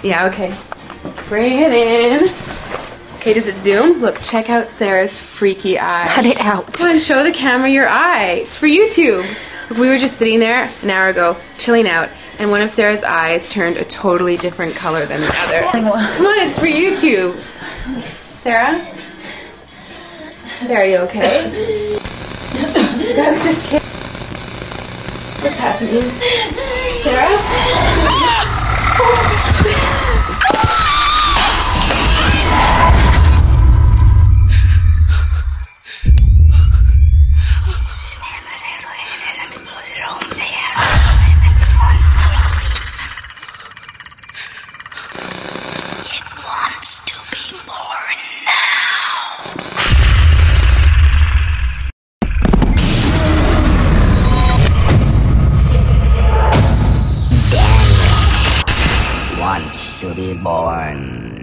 Yeah, okay. Bring it in. Okay, does it zoom? Look, check out Sarah's freaky eye. Cut it out. Come on, show the camera your eye. It's for YouTube. Look, we were just sitting there an hour ago, chilling out, and one of Sarah's eyes turned a totally different color than the other. Come on, it's for YouTube. Sarah? Sarah, you okay? I was just kidding. What's happening? Sarah? It wants to be born now. Daniel wants to be born